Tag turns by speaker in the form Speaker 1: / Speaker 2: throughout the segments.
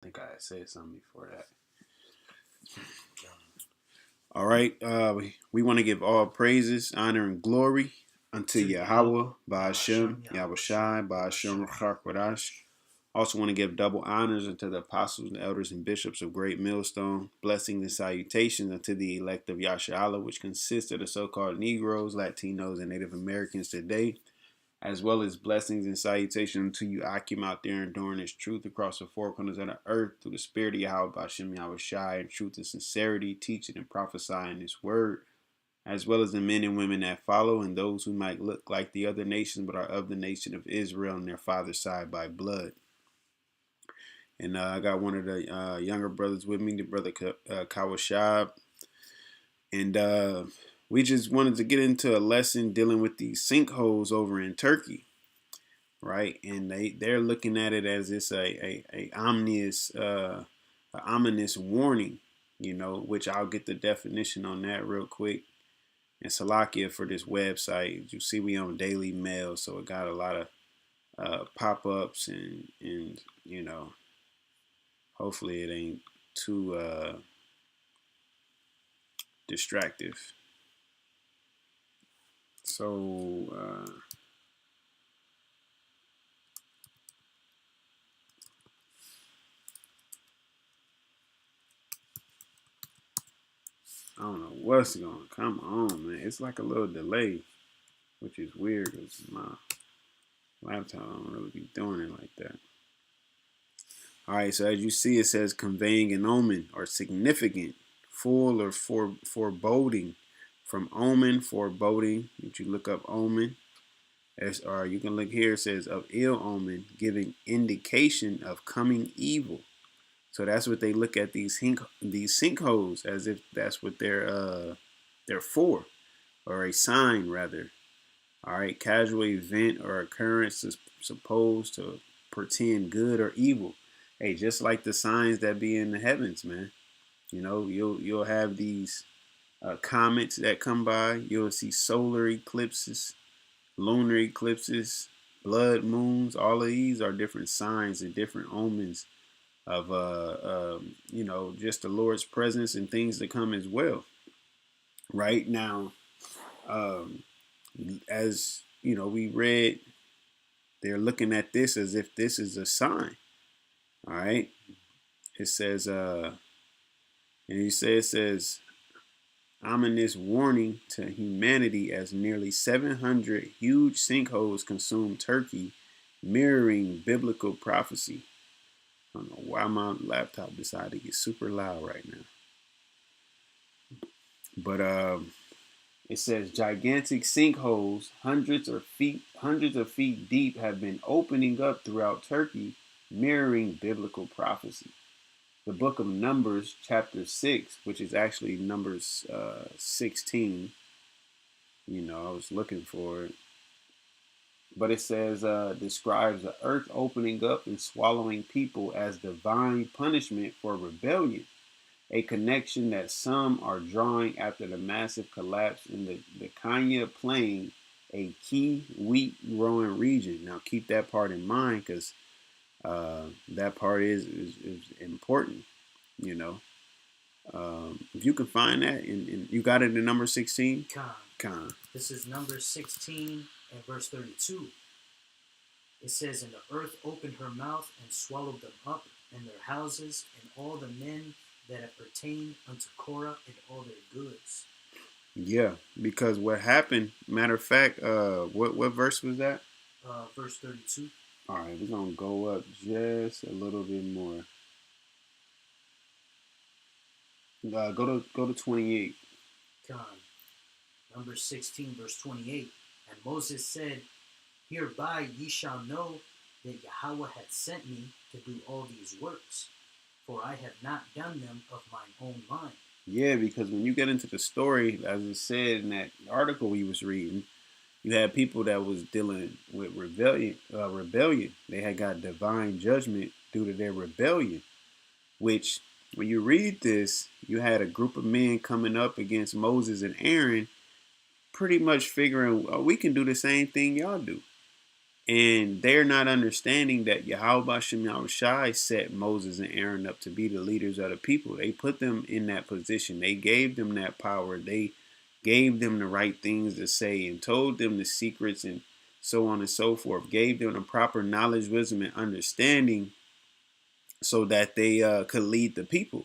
Speaker 1: I think I had said something before that. All right. We want to give all praises, honor, and glory unto Yahweh, Ba'ashem, Yahushai, Ba'ashem, Rachak. Also want to give double honors unto the apostles and elders and bishops of Great Millstone. Blessings and salutations unto the elect of Yasharallah, which consists of the so-called Negroes, Latinos, and Native Americans today, as well as blessings and salutations to you, Akim, out there enduring this truth across the four corners of the earth through the spirit of Yahweh, Bashem Yahweh Shai, and truth and sincerity, teaching and prophesying this word, as well as the men and women that follow, and those who might look like the other nations but are of the nation of Israel and their father's side by blood. And I got one of the younger brothers with me, the brother Kawashab. And we just wanted to get into a lesson dealing with these sinkholes over in Turkey, right? And they're looking at it as it's a ominous warning, which I'll get the definition on that real quick. And Salakia for this website, you see we on Daily Mail, so it got a lot of pop-ups and hopefully it ain't too distractive. So I don't know what's going on. Come on, man. It's like a little delay, which is weird because my laptop don't really be doing it like that. All right, so as you see, it says conveying an omen or significant, full or foreboding. From omen, foreboding. If you look up omen, or you can look here, it says of ill omen, giving indication of coming evil. So that's what they look at these sinkholes as if that's what they're for, or a sign rather. All right, casual event or occurrence is supposed to portend good or evil. Hey, just like the signs that be in the heavens, man. You'll have these comets that come by. You'll see solar eclipses, lunar eclipses, blood moons. All of these are different signs and different omens of just the Lord's presence and things to come as well. Right now, as we read, they're looking at this as if this is a sign. All right, it says, and it says, ominous warning to humanity as nearly 700 huge sinkholes consume Turkey, mirroring biblical prophecy. I don't know why my laptop decided to get super loud right now. But it says gigantic sinkholes, hundreds of feet deep, have been opening up throughout Turkey, mirroring biblical prophecy. The book of Numbers, chapter 6, which is actually Numbers 16. I was looking for it. But it says, describes the earth opening up and swallowing people as divine punishment for rebellion, a connection that some are drawing after the massive collapse in the Kenya Plain, a key wheat growing region. Now keep that part in mind because that part is important, If you can find that, and you got it in number 16?
Speaker 2: Con. This is number 16 and verse 32. It says, and the earth opened her mouth and swallowed them up, and their houses, and all the men that have pertained unto Korah, and all their goods.
Speaker 1: Yeah, because what happened, matter of fact, what verse was that?
Speaker 2: Verse 32.
Speaker 1: All right, we're going to go up just a little bit more. Go to 28.
Speaker 2: Con. Number 16, verse 28. And Moses said, hereby ye shall know that Yahweh hath sent me to do all these works, for I have not done them of mine own mind.
Speaker 1: Yeah, because when you get into the story, as it said in that article we was reading, you had people that was dealing with rebellion. They had got divine judgment due to their rebellion, which when you read this, you had a group of men coming up against Moses and Aaron, pretty much figuring, oh, we can do the same thing y'all do. And they're not understanding that Yahweh Shem Yahushai set Moses and Aaron up to be the leaders of the people. They put them in that position. They gave them that power. They gave them the right things to say and told them the secrets and so on and so forth. Gave them the proper knowledge, wisdom, and understanding so that they could lead the people.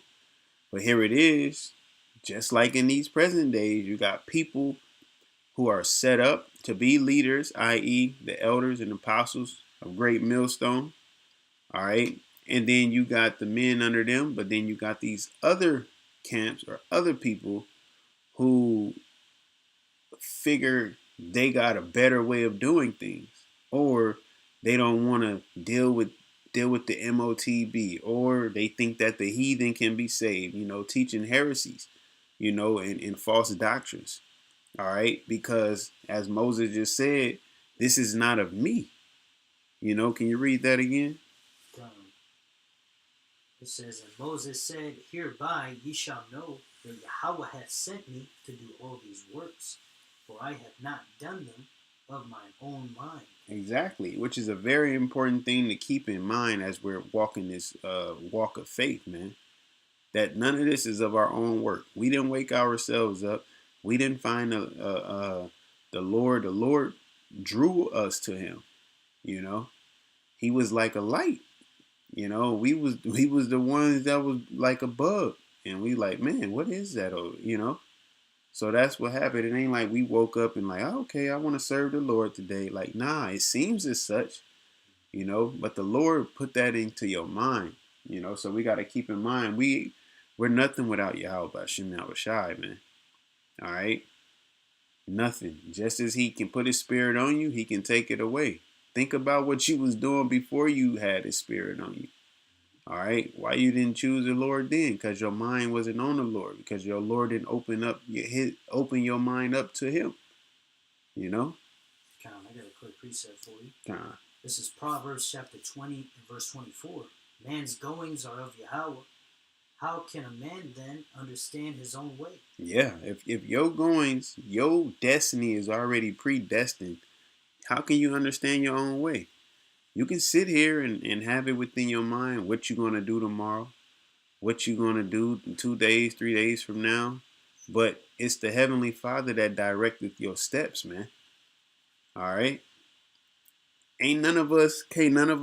Speaker 1: But here it is, just like in these present days, you got people who are set up to be leaders, i.e., the elders and apostles of Great Millstone. All right. And then you got the men under them, but then you got these other camps or other people who figure they got a better way of doing things, or they don't want to deal with the MOTB, or they think that the heathen can be saved, teaching heresies, and false doctrines. All right, because as Moses just said, this is not of me. Can you read that again?
Speaker 2: Um, it says, and Moses said, hereby ye shall know that Yahweh hath sent me to do all these works, for I have not done them of mine own mind.
Speaker 1: Exactly, which is a very important thing to keep in mind as we're walking this walk of faith, man. That none of this is of our own work. We didn't wake ourselves up. We didn't find the Lord. The Lord drew us to Him. He was like a light. We was the ones that was like a bug, and we like, man, what is that? So that's what happened. It ain't like we woke up and like, oh, okay, I want to serve the Lord today. Like, nah, it seems as such, but the Lord put that into your mind, so we got to keep in mind, we're nothing without Yahweh Shem Yahushai, man. All right. Nothing. Just as He can put His spirit on you, He can take it away. Think about what you was doing before you had His spirit on you. All right. Why you didn't choose the Lord then? Because your mind wasn't on the Lord. Because your Lord didn't open your mind up to Him.
Speaker 2: Con, I got a quick precept for you.
Speaker 1: Con.
Speaker 2: This is Proverbs chapter 20 and verse 24. Man's goings are of Yahweh. How can a man then understand his own way?
Speaker 1: Yeah. If your goings, your destiny is already predestined, how can you understand your own way? You can sit here and have it within your mind what you're going to do tomorrow, what you're going to do in 2 days, 3 days from now. But it's the Heavenly Father that directed your steps, man. All right. Can't none of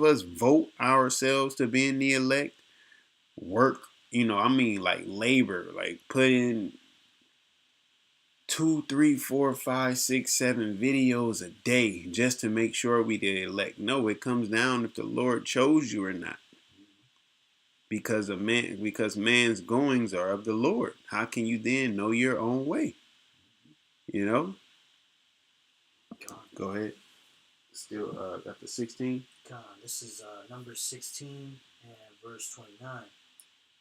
Speaker 1: us vote ourselves to be in the elect. Work, like labor, like put in 2, 3, 4, 5, 6, 7 videos a day just to make sure we did elect. No, it comes down if the Lord chose you or not. Because man's goings are of the Lord. How can you then know your own way? Go ahead. Still got the 16.
Speaker 2: This is number 16 and verse 29.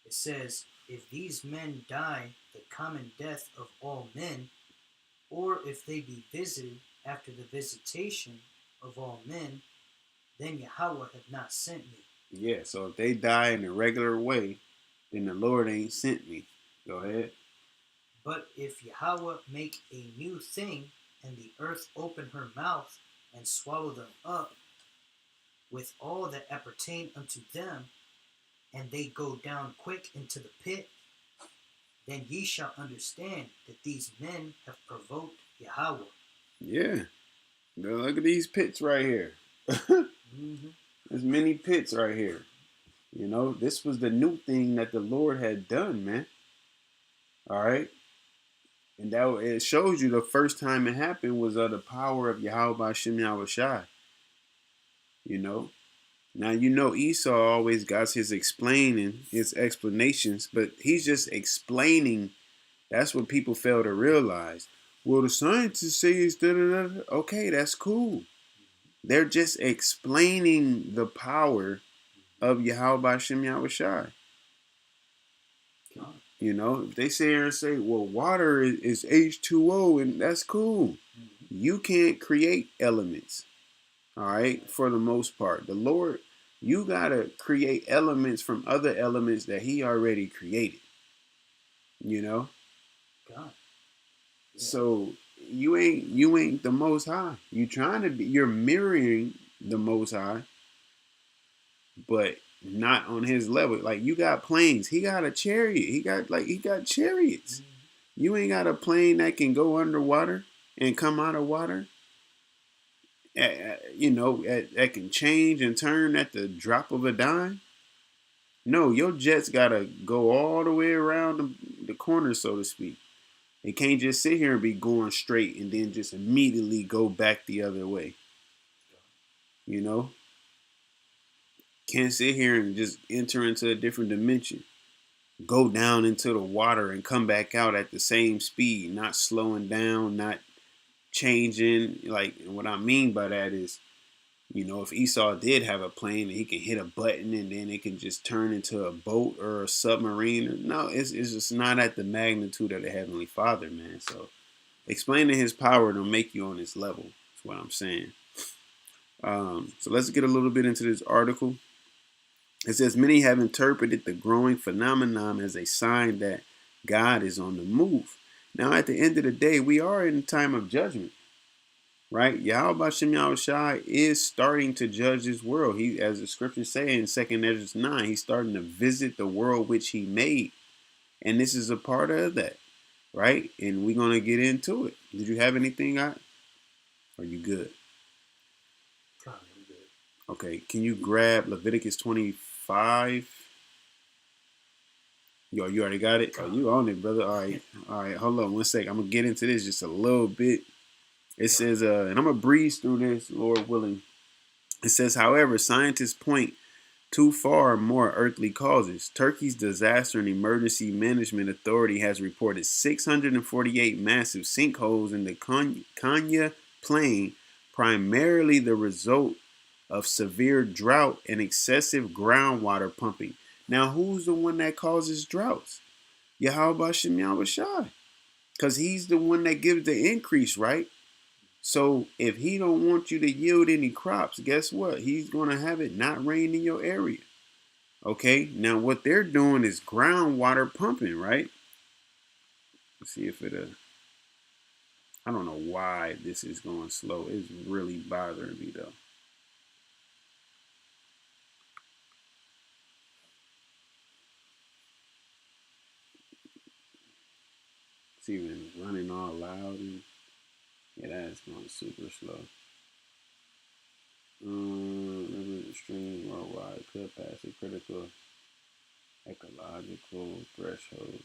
Speaker 2: It says, if these men die the common death of all men, or if they be visited after the visitation of all men, then Yahweh hath not sent me.
Speaker 1: Yeah, so if they die in a regular way, then the Lord ain't sent me. Go ahead.
Speaker 2: But if Yahweh make a new thing, and the earth open her mouth, and swallow them up, with all that appertain unto them, and they go down quick into the pit, then ye shall understand that these men have provoked Yahweh.
Speaker 1: Yeah. Now look at these pits right here. There's many pits right here. This was the new thing that the Lord had done, man. All right. And that it shows you the first time it happened was the power of Yahweh Shem Yahushai. Now Esau always got his explanations, but he's just explaining. That's what people fail to realize. Well, the scientists say it's da-da-da. Okay, that's cool. They're just explaining the power of Yahweh Shem Yahushai. If they sit here and say, well, water is H2O, and that's cool. You can't create elements, all right, for the most part. The Lord, you got to create elements from other elements that He already created,
Speaker 2: God. Yeah.
Speaker 1: So you ain't the Most High. You're mirroring the Most High, but not on his level. Like you got planes, he got a chariot. He got chariots. You ain't got a plane that can go underwater and come out of water. That can change and turn at the drop of a dime. No, your jets gotta go all the way around the corner, so to speak. It can't just sit here and be going straight and then just immediately go back the other way. You know, can't sit here and just enter into a different dimension, go down into the water and come back out at the same speed, not slowing down, not changing. Like, what I mean by that is, if Esau did have a plane and he can hit a button and then it can just turn into a boat or a submarine. No, it's just not at the magnitude of the Heavenly Father, man. So explaining his power to make you on his level is what I'm saying. So let's get a little bit into this article. It says, many have interpreted the growing phenomenon as a sign that God is on the move. Now, at the end of the day, we are in a time of judgment, right? Yahweh Shem Yahushai is starting to judge this world. He, as the scriptures say in 2nd Ezra 9, he's starting to visit the world which he made. And this is a part of that, right? And we're going to get into it. Did you have anything, Are you good?
Speaker 2: Probably good.
Speaker 1: Okay, can you grab Leviticus 25? Yo, you already got it? Oh, you on it, brother. All right, hold on one sec. I'm going to get into this just a little bit. It says, and I'm going to breeze through this, Lord willing. It says, however, scientists point to far more earthly causes. Turkey's Disaster and Emergency Management Authority has reported 648 massive sinkholes in the Kenya Plain, primarily the result of severe drought and excessive groundwater pumping. Now, who's the one that causes droughts? Yahweh Shem Yahushai. Because he's the one that gives the increase, right? So if he don't want you to yield any crops, guess what? He's going to have it not rain in your area. Okay, now what they're doing is groundwater pumping, right? Let's see if I don't know why this is going slow. It's really bothering me though. It's even running all loud. Yeah, that's going super slow. Stream worldwide could pass a critical ecological threshold.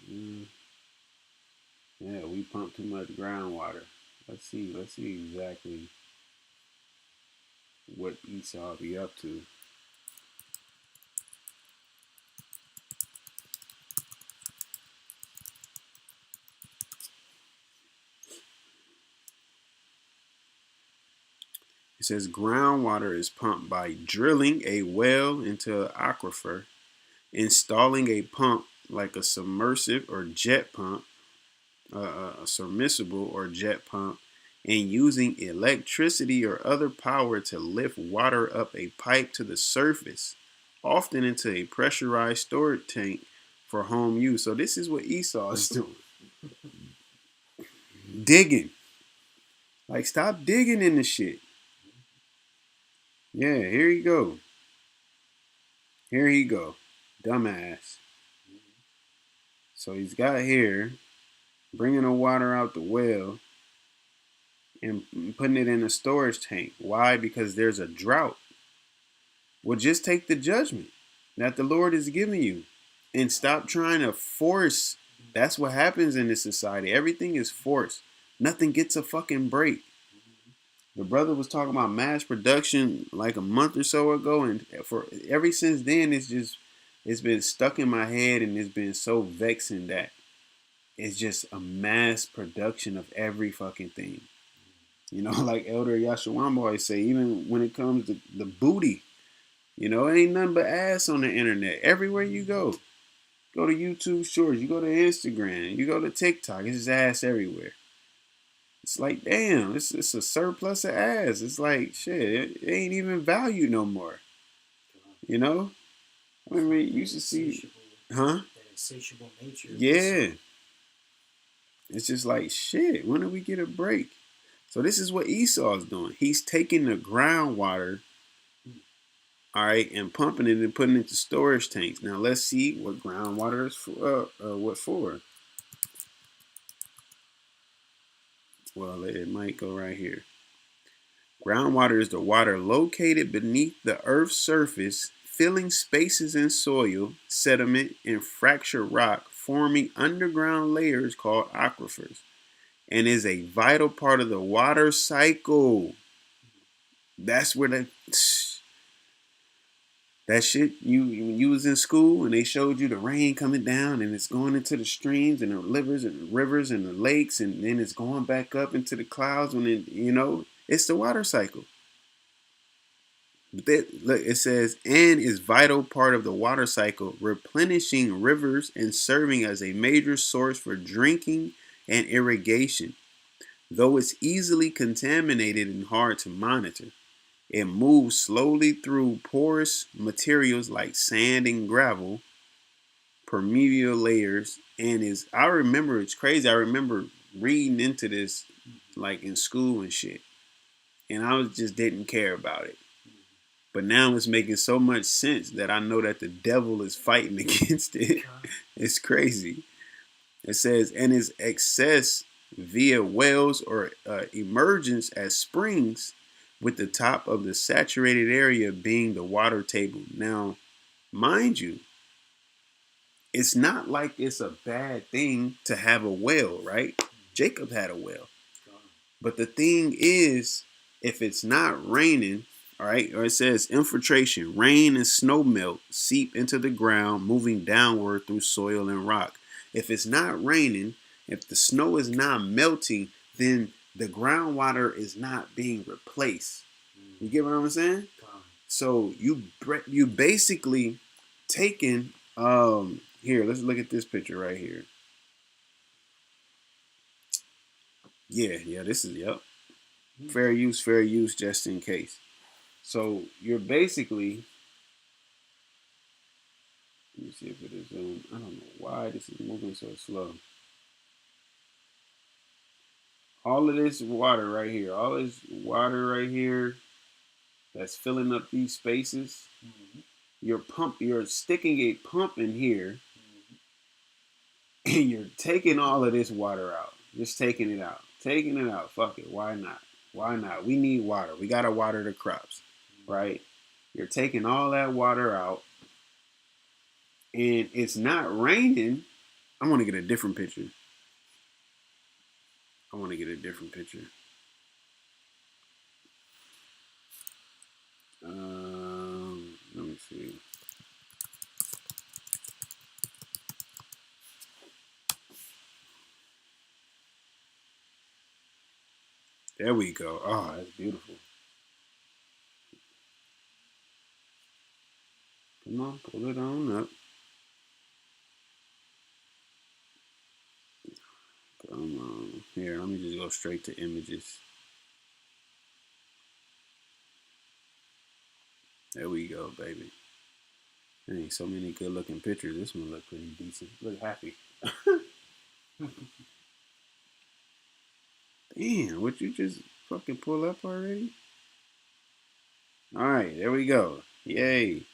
Speaker 1: Yeah, we pump too much groundwater. Let's see exactly what Esaw be up to. It says groundwater is pumped by drilling a well into an aquifer, installing a pump like a submersive or jet pump, a submersible or jet pump, and using electricity or other power to lift water up a pipe to the surface, often into a pressurized storage tank for home use. So this is what Esau is doing. Digging. Like, stop digging in the shit. Yeah, here you go. Here he go. Dumbass. So he's got here, bringing the water out the well and putting it in a storage tank. Why? Because there's a drought. Well, just take the judgment that the Lord is giving you and stop trying to force. That's what happens in this society. Everything is forced. Nothing gets a fucking break. The brother was talking about mass production like a month or so ago, and for ever since then, it's been stuck in my head, and it's been so vexing that it's just a mass production of every fucking thing. Like Elder Yashawamba always say, even when it comes to the booty, it ain't nothing but ass on the internet. Everywhere you go to YouTube Shorts, you go to Instagram, you go to TikTok, it's just ass everywhere. It's like, damn, it's a surplus of ass. It's like, shit, it ain't even valued no more. I mean, you used to see, huh?
Speaker 2: That insatiable nature.
Speaker 1: Yeah. It's just like, shit, when do we get a break? So this is what Esau is doing. He's taking the groundwater all right, and pumping it and putting it into storage tanks. Now let's see what groundwater is for. What for? Well, it might go right here. Groundwater is the water located beneath the Earth's surface, filling spaces in soil, sediment, and fractured rock, forming underground layers called aquifers, and is a vital part of the water cycle. That's where that shit you was in school and they showed you the rain coming down and it's going into the streams and the rivers and the lakes and then it's going back up into the clouds when it's the water cycle. Look, it says, and is vital part of the water cycle, replenishing rivers and serving as a major source for drinking and irrigation. Though it's easily contaminated and hard to monitor, it moves slowly through porous materials like sand and gravel, permeable layers, and it's crazy. I remember reading into this like in school and shit, and I just didn't care about it. But now it's making so much sense that I know that the devil is fighting against it. It's crazy. It says, and its excess via wells or emergence as springs, with the top of the saturated area being the water table. Now, mind you, it's not like it's a bad thing to have a well, right? Jacob had a well. But the thing is, if it's not raining, all right, or it says infiltration, rain and snow melt seep into the ground, moving downward through soil and rock. If it's not raining, if the snow is not melting, then the groundwater is not being replaced. You get what I'm saying? So you basically taking here. Let's look at this picture right here. Yeah. This is fair use, just in case. So you're basically. Let me see if it is zoomed. I don't know why this is moving so slow. All of this water right here, that's filling up these spaces. You're sticking a pump in here, and you're taking all of this water out. Just taking it out. Fuck it. Why not? We need water. We gotta water the crops, right? You're taking all that water out, and it's not raining. I want to get a different picture. Let me see. There we go. Oh, that's beautiful. Come on, pull it on up. Come on. Here, let me just go straight to images. There we go, baby. There ain't so many good looking pictures. This one look pretty decent. Look happy. Damn, what you just fucking pull up already? Alright, there we go. Yay.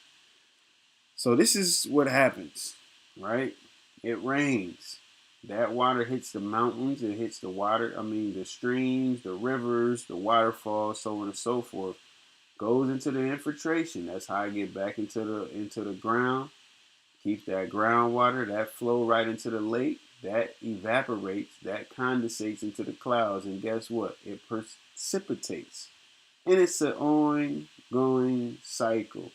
Speaker 1: So this is what happens, right? It rains. That water hits the mountains, it hits the streams, the rivers, the waterfalls, so on and so forth. Goes into the infiltration. That's how I get back into the ground. Keeps that groundwater, that flow right into the lake, that evaporates, that condensates into the clouds, and guess what? It precipitates. And it's an ongoing cycle.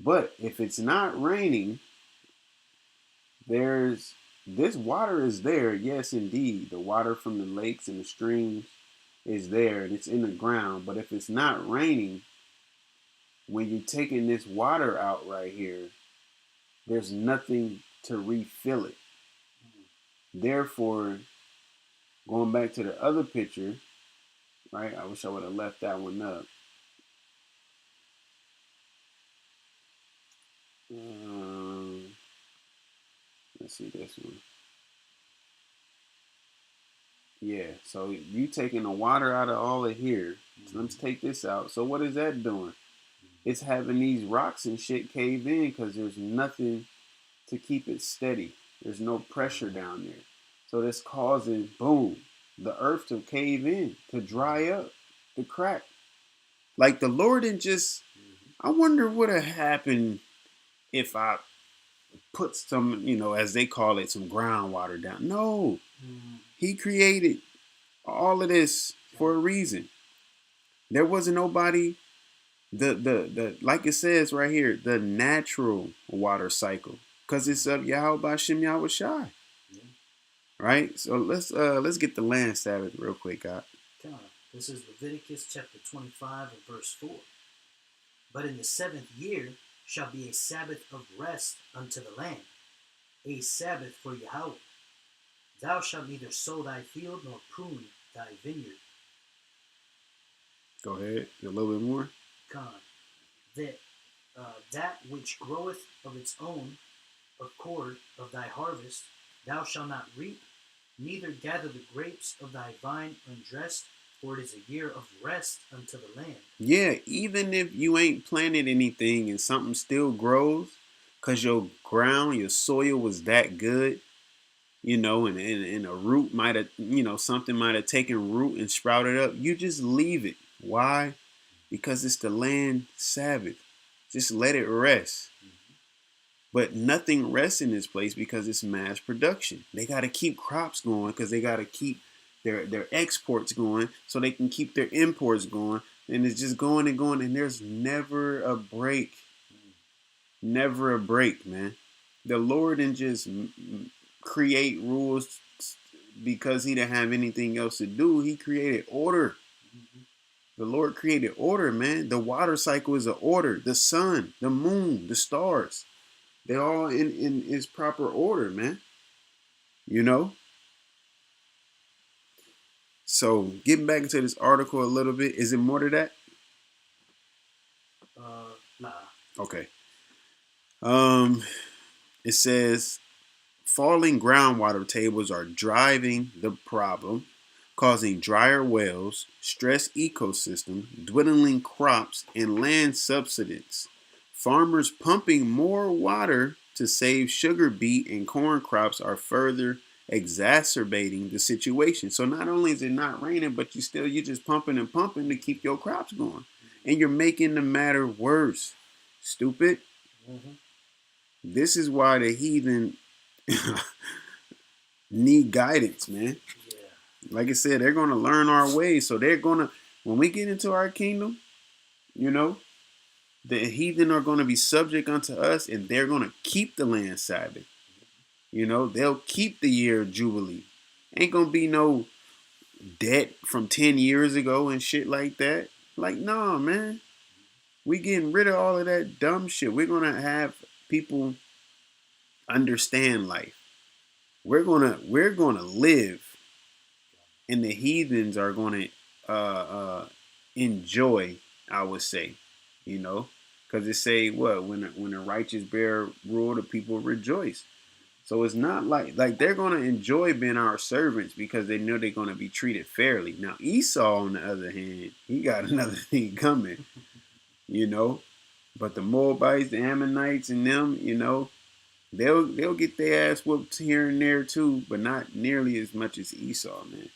Speaker 1: But if it's not raining, this water is there. Yes, indeed. The water from the lakes and the streams is there and it's in the ground. But if it's not raining, when you're taking this water out right here, there's nothing to refill it. Therefore, going back to the other picture, right? I wish I would have left that one up. Let's see this one. Yeah, so you taking the water out of all of here. So let's take this out. So what is that doing? it's having these rocks and shit cave in because there's nothing to keep it steady. There's no pressure down there. So this causing, boom, the earth to cave in, to dry up, to crack. Like the Lord didn't just, I wonder what would have happened if I put some, as they call it, some groundwater down. No, he created all of this for a reason. There wasn't nobody, the like it says right here, the natural water cycle. Because it's of Yahweh Bashem Yahweh Shai. Right? So let's get the land Sabbath real quick, God.
Speaker 2: This is Leviticus chapter 25 and verse 4. But in the 7th year shall be a Sabbath of rest unto the land, a Sabbath for Yahweh. Thou shalt neither sow thy field nor prune thy vineyard.
Speaker 1: Go ahead, a little bit more.
Speaker 2: That which groweth of its own accord of thy harvest, thou shalt not reap, neither gather the grapes of thy vine undressed, for it is a year of rest unto the land.
Speaker 1: Yeah, even if you ain't planted anything and something still grows, because your ground, your soil was that good, and a root might have, something might have taken root and sprouted up, you just leave it. Why? Because it's the land Sabbath. Just let it rest. But nothing rests in this place because it's mass production. They got to keep crops going because they got to keep their exports going so they can keep their imports going. And it's just going and going. And there's never a break. Never a break, man. The Lord didn't just create rules because he didn't have anything else to do. He created order. The Lord created order, man. The water cycle is an order. The sun, the moon, the stars. They're all in its proper order, man. So getting back into this article a little bit, is it more to that?
Speaker 2: Nah.
Speaker 1: Okay. It says falling groundwater tables are driving the problem, causing drier wells, stressed ecosystem, dwindling crops, and land subsidence. Farmers pumping more water to save sugar beet and corn crops are further exacerbating the situation. So not only is it not raining, but you're just pumping and pumping to keep your crops going. And you're making the matter worse. Stupid. This is why the heathen need guidance, man. Like I said, they're going to learn our ways. So they're going to, when we get into our kingdom, the heathen are going to be subject unto us, and they're going to keep the land Sabbath. They'll keep the year of Jubilee. Ain't going to be no debt from 10 years ago and shit like that. Like, nah, man. We getting rid of all of that dumb shit. We're going to have people understand life. We're gonna live, and the heathens are gonna enjoy. I would say, because it say what when the righteous bear rule, the people rejoice. So it's not like they're gonna enjoy being our servants because they know they're gonna be treated fairly. Now Esau, on the other hand, he got another thing coming, But the Moabites, the Ammonites, and them, they'll get their ass whooped here and there too, but not nearly as much as Esau, man.